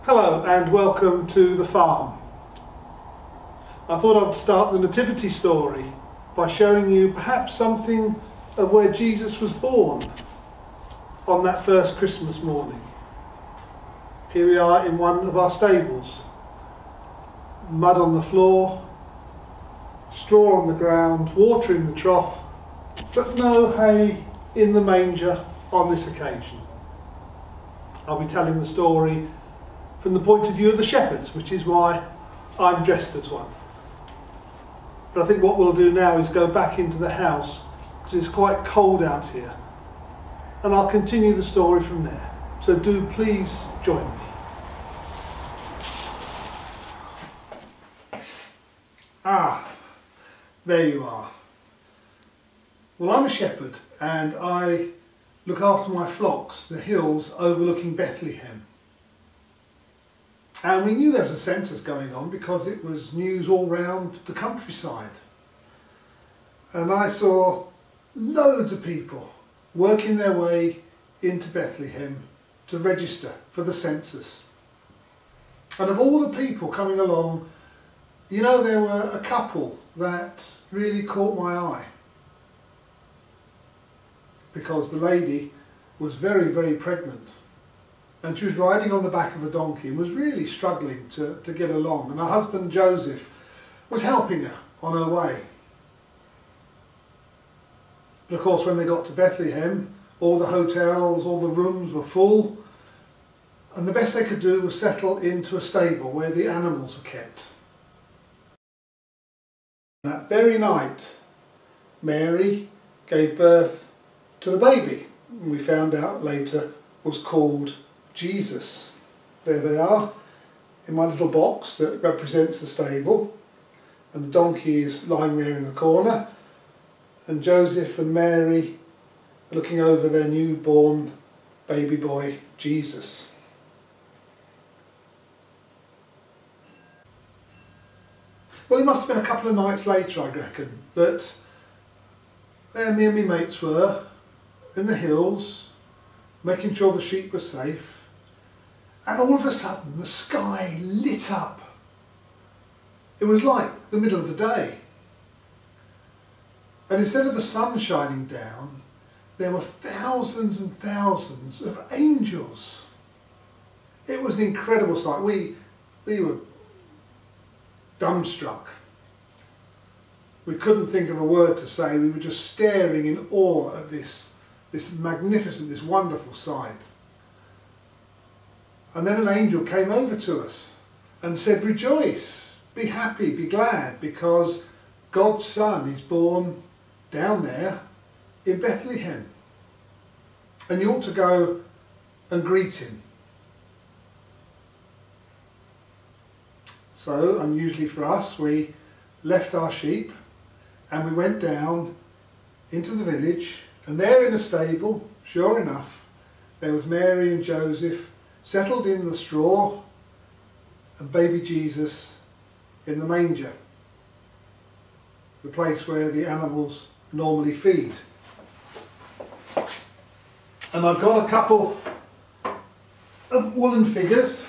Hello and welcome to the farm. I thought I'd start the Nativity story by showing you perhaps something of where Jesus was born on that first Christmas morning. Here we are in one of our stables. Mud on the floor, straw on the ground, water in the trough, but no hay in the manger on this occasion. I'll be telling the story from the point of view of the shepherds, which is why I'm dressed as one. But I think what we'll do now is go back into the house because it's quite cold out here, and I'll continue the story from there. So do please join me. There you are. Well, I'm a shepherd and I look after my flocks, the hills overlooking Bethlehem. And we knew there was a census going on because it was news all round the countryside. And I saw loads of people working their way into Bethlehem to register for the census. And of all the people coming along, you know, there were a couple that really caught my eye. Because the lady was very, very pregnant. And she was riding on the back of a donkey and was really struggling to get along. And her husband Joseph was helping her on her way. But of course when they got to Bethlehem, all the hotels, all the rooms were full. And the best they could do was settle into a stable where the animals were kept. That very night, Mary gave birth to the baby. We found out later was called Jesus. There they are in my little box that represents the stable, and the donkey is lying there in the corner, and Joseph and Mary are looking over their newborn baby boy Jesus. Well, it must have been a couple of nights later, I reckon, that there me and my mates were in the hills making sure the sheep were safe. And all of a sudden the sky lit up. It was like the middle of the day. And instead of the sun shining down, there were thousands and thousands of angels. It was an incredible sight. We were dumbstruck. We couldn't think of a word to say. We were just staring in awe at this magnificent, this wonderful sight. And then an angel came over to us and said, "Rejoice, be happy, be glad, because God's Son is born down there in Bethlehem. And you ought to go and greet him." So, unusually for us, we left our sheep and we went down into the village, and there in a stable, sure enough, there was Mary and Joseph settled in the straw, and baby Jesus in the manger, the place where the animals normally feed. And I've got a couple of woolen figures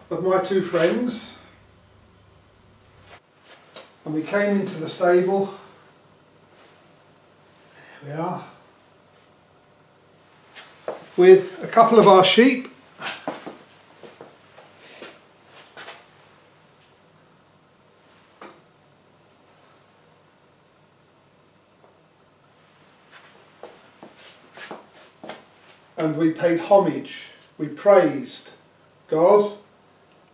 of my two friends, and we came into the stable. There we are, with a couple of our sheep. And we paid homage, we praised God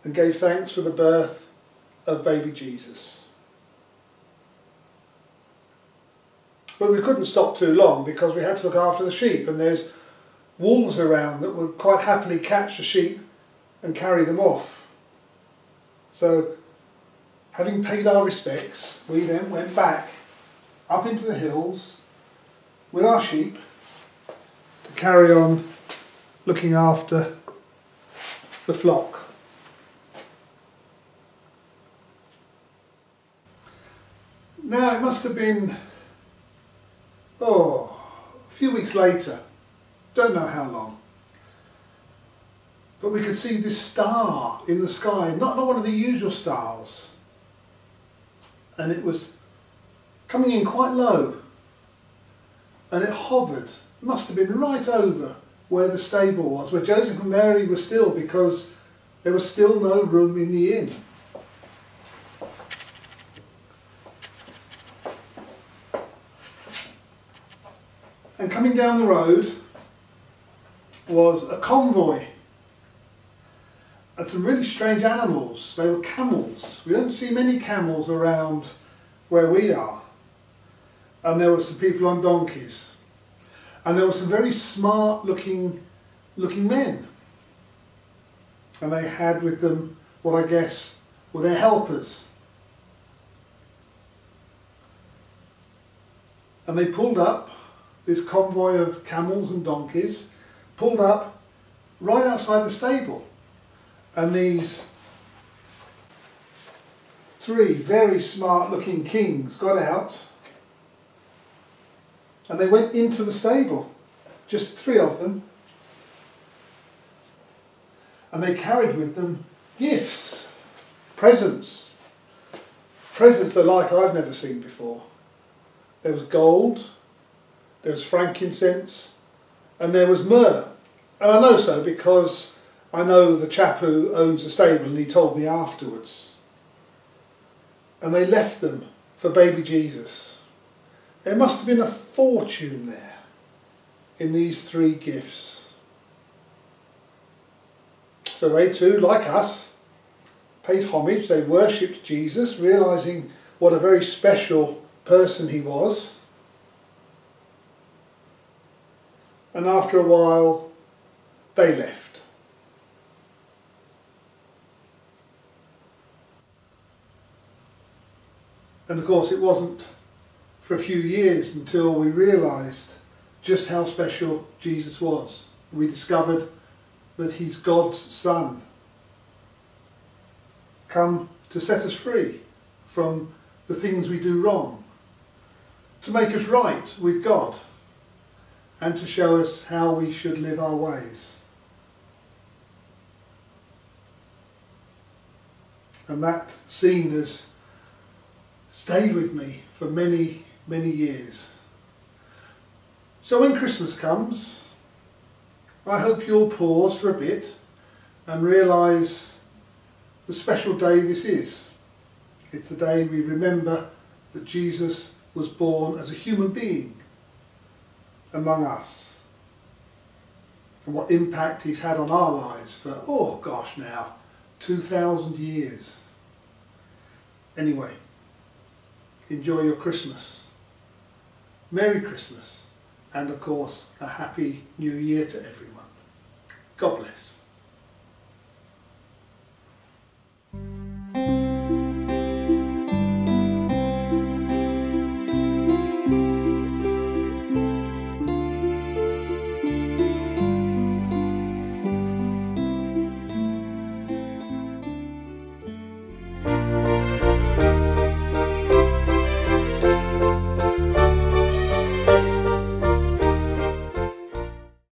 and gave thanks for the birth of baby Jesus. But we couldn't stop too long because we had to look after the sheep, and there's wolves around that would quite happily catch the sheep and carry them off. So, having paid our respects, we then went back up into the hills with our sheep to carry on looking after the flock. Now it must have been a few weeks later, don't know how long, But we could see this star in the sky, not one of the usual stars. And it was coming in quite low. And it hovered, must have been right over where the stable was, where Joseph and Mary were still, because there was still no room in the inn. And coming down the road was a convoy and some really strange animals. They were camels. We don't see many camels around where we are. And there were some people on donkeys. And there were some very smart looking men. And they had with them what I guess were their helpers. And they pulled up, this convoy of camels and donkeys, pulled up right outside the stable. And these three very smart looking kings got out and they went into the stable, just three of them, and they carried with them gifts, presents the like I've never seen before. There was gold, there was frankincense, and there was myrrh. And I know so because I know the chap who owns the stable, and he told me afterwards. And they left them for baby Jesus. There must have been a fortune there in these three gifts. So they too, like us, paid homage. They worshipped Jesus, realising what a very special person he was. And after a while, they left. And of course it wasn't for a few years until we realised just how special Jesus was. We discovered that he's God's Son, come to set us free from the things we do wrong, to make us right with God, and to show us how we should live our ways. And that scene has stayed with me for many, many years. So when Christmas comes, I hope you'll pause for a bit and realise the special day this is. It's the day we remember that Jesus was born as a human being among us, and what impact he's had on our lives for, oh gosh now, 2,000 years. Anyway, enjoy your Christmas. Merry Christmas, and of course a Happy New Year to everyone. God bless.